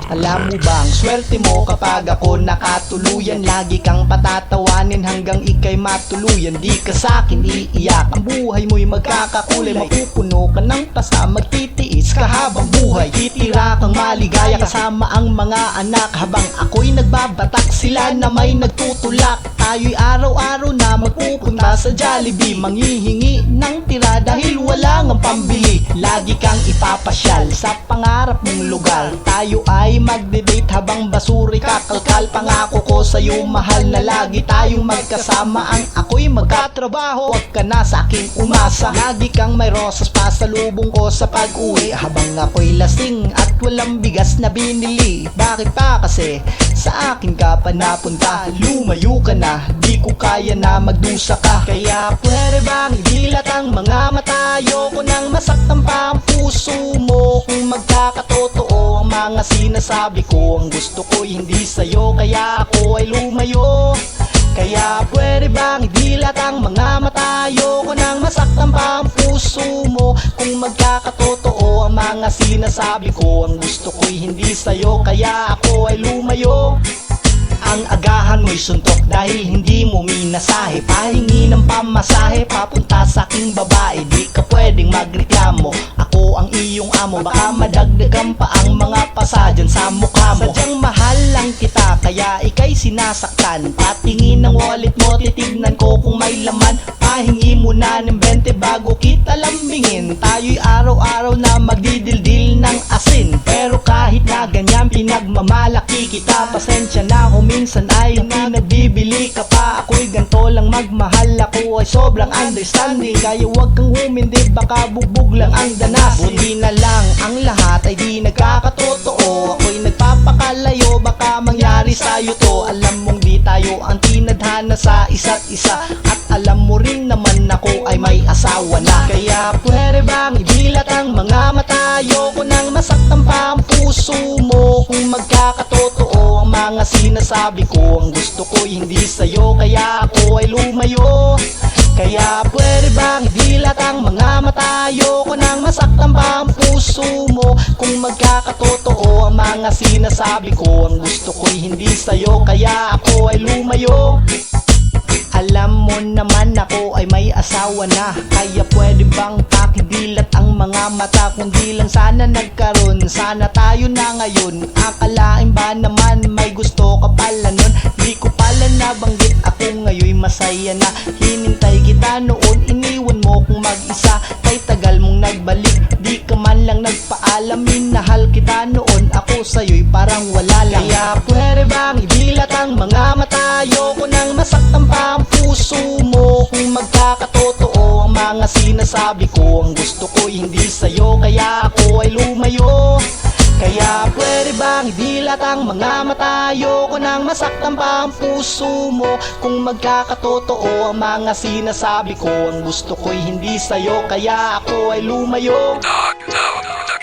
Alam mo bang swerte mo kapag ako nakatuluyan? Lagi kang patatawanin hanggang ikay matuluyan. Di ka sa'kin iiyak, ang buhay mo'y magkakakulay. Mapupuno ka ng pasa, magtitiis ka habang buhay. Titira kang maligaya kasama ang mga anak. Habang ako'y nagbabatak, sila na may nagtutulak. Tayo'y araw-araw na magpupunta sa Jollibee, manghihingi ng tira dahil wala ngang pambili. Lagi kang ipapasyal sa pangarap mong lugar. Tayo ay magde-date habang basuri kakalkal. Pangako ko sa'yo mahal na lagi tayong magkasama. Ang ako'y magkatrabaho, huwag ka na sa'king umasa. Lagi kang may rosas pa sa lubong ko sa pag-uwi, habang ako'y lasing at walang bigas na binili. Bakit pa kasi sa akin ka pa napunta? Lumayo ka na, di ko kaya na magdusa ka. Kaya pwede bang idilat ang mga mata? Ayoko nang masaktan pa ang puso mo. Kung magkakatotoo ang mga sinasabi ko, ang gusto ko'y hindi sa'yo, kaya ako ay lumayo. Kaya pwede bang idilat ang mga mata? Ayoko nang masaktan pa ang puso mo. Kung magkakatotoo ang mga sinasabi ko, ang gusto ko'y hindi sa'yo, kaya ako ay lumayo. Ang agahan mo'y suntok dahil hindi mo minasahe. Pahingi ng pamasahe papunta sa aking babae. Di ka pwedeng magreklamo, ako ang iyong amo. Baka madagdagan pa ang mga pasa dyan sa mukha mo. Sadyang mahal lang kita kaya ika'y sinasaktan. Patingin ng wallet mo, titignan ko kung may laman. Pahingi mo na ng 20 bago kita lambingin. Tayo'y araw-araw na magdidildil ng asin. Pero kahit na ganyan pinagmamalaki kita, pasensya na kung minsan ay hindi nagbibili ka pa. Ako'y ganto lang magmahal, ako ay sobrang understanding. Kaya wag kang humindi, baka bugbog lang ang danas. Buti na lang ang lahat ay di nagkakatotoo. Ako'y nagpapakalayo, baka mangyari sa'yo to. Alam mong di tayo ang tinadhana sa isa't isa, at alam mo rin naman ako ay may asawa na. Kaya pwede bang idilat ang mga mata? Ayoko nang masaktan pa ang puso mo. Kung magkakatotoo ang mga sinasabi ko, ang gusto ko'y hindi sa'yo, kaya ako ay lumayo. Kaya pwede bang idilat ang mga mata? Ayoko nang masaktan pa ang puso mo. Kung magkakatotoo ang mga sinasabi ko, ang gusto ko'y hindi sa'yo, kaya ako ay lumayo. Alam mo naman ako ay may asawa na, kaya pwede bang pakidilat ang mga mata? Kundi lang sana nagkaroon, sana tayo na ngayon. Akalain ba naman may gusto ka pala nun? Di ko pala nabanggit ako ngayon masaya na. Hinintay kita noon, iniwan mo kung mag-isa. Kay tagal mong nagbalik, di ka man lang nagpaalam. Minahal kita noon, ako sa'yo'y parang wala lang. Kaya pwede bang idilat ang mga mata? Ayoko nang masaktan pa ang puso mo. Kung magkakatotoo ang mga sinasabi ko, ang gusto ko'y hindi sa'yo, kaya ako ay lumayo. Kaya pwede bang idilat ang mga mata? Ayoko nang masaktan pa ang puso mo. Kung magkakatotoo ang mga sinasabi ko, ang gusto ko'y hindi sa'yo, kaya ako ay lumayo. Dog.